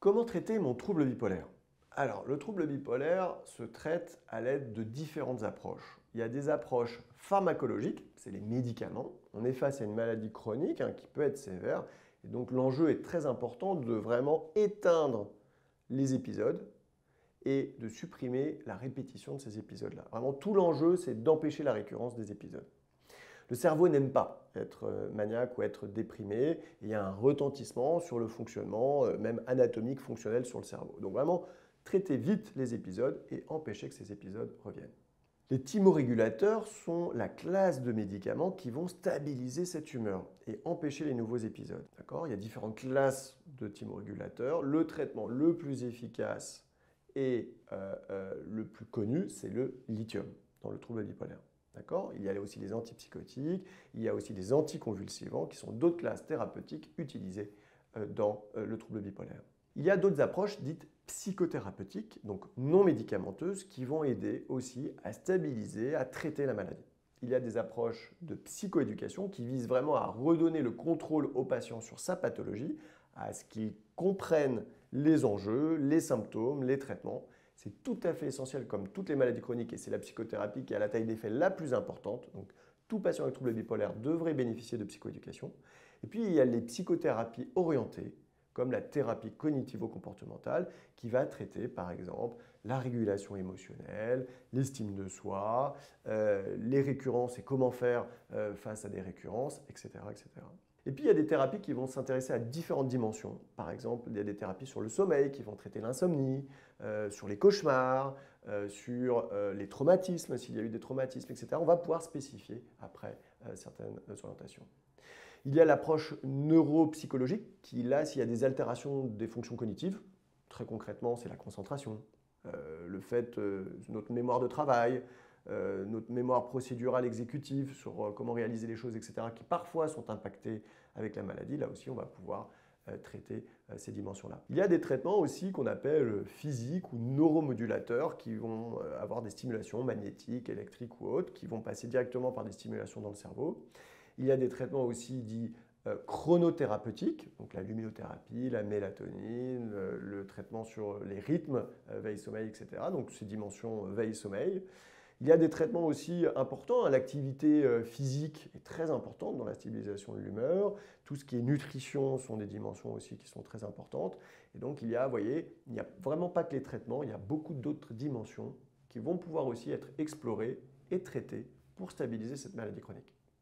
Comment traiter mon trouble bipolaire? Alors, le trouble bipolaire se traite à l'aide de différentes approches. Il y a des approches pharmacologiques, c'est les médicaments. On est face à une maladie chronique qui peut être sévère. Et donc, l'enjeu est très important de vraiment éteindre les épisodes et de supprimer la répétition de ces épisodes-là. Vraiment, tout l'enjeu, c'est d'empêcher la récurrence des épisodes. Le cerveau n'aime pas être maniaque ou être déprimé. Il y a un retentissement sur le fonctionnement, même anatomique, fonctionnel sur le cerveau. Donc vraiment, traiter vite les épisodes et empêcher que ces épisodes reviennent. Les thymorégulateurs sont la classe de médicaments qui vont stabiliser cette humeur et empêcher les nouveaux épisodes. Il y a différentes classes de thymorégulateurs. Le traitement le plus efficace et le plus connu, c'est le lithium dans le trouble bipolaire. Il y a aussi les antipsychotiques, il y a aussi les anticonvulsivants qui sont d'autres classes thérapeutiques utilisées dans le trouble bipolaire. Il y a d'autres approches dites psychothérapeutiques, donc non médicamenteuses, qui vont aider aussi à stabiliser, à traiter la maladie. Il y a des approches de psychoéducation qui visent vraiment à redonner le contrôle au patient sur sa pathologie, à ce qu'il comprenne les enjeux, les symptômes, les traitements. C'est tout à fait essentiel comme toutes les maladies chroniques et c'est la psychothérapie qui a la taille d'effet la plus importante. Donc tout patient avec trouble bipolaire devrait bénéficier de psychoéducation. Et puis il y a les psychothérapies orientées comme la thérapie cognitivo-comportementale qui va traiter par exemple la régulation émotionnelle, l'estime de soi, les récurrences et comment faire face à des récurrences, etc., etc. Et puis il y a des thérapies qui vont s'intéresser à différentes dimensions. Par exemple, il y a des thérapies sur le sommeil qui vont traiter l'insomnie, sur les cauchemars, sur les traumatismes, s'il y a eu des traumatismes, etc. On va pouvoir spécifier après certaines orientations. Il y a l'approche neuropsychologique qui, là, s'il y a des altérations des fonctions cognitives, très concrètement, c'est la concentration, le fait de notre mémoire de travail, notre mémoire procédurale exécutive sur comment réaliser les choses, etc., qui parfois sont impactées avec la maladie, là aussi on va pouvoir traiter ces dimensions-là. Il y a des traitements aussi qu'on appelle physiques ou neuromodulateurs qui vont avoir des stimulations magnétiques, électriques ou autres, qui vont passer directement par des stimulations dans le cerveau. Il y a des traitements aussi dits chronothérapeutiques, donc la luminothérapie, la mélatonine, le traitement sur les rythmes, veille-sommeil, etc. Donc ces dimensions veille-sommeil. Il y a des traitements aussi importants. L'activité physique est très importante dans la stabilisation de l'humeur. Tout ce qui est nutrition sont des dimensions aussi qui sont très importantes. Et donc il y a, vous voyez, il n'y a vraiment pas que les traitements, il y a beaucoup d'autres dimensions qui vont pouvoir aussi être explorées et traitées pour stabiliser cette maladie chronique.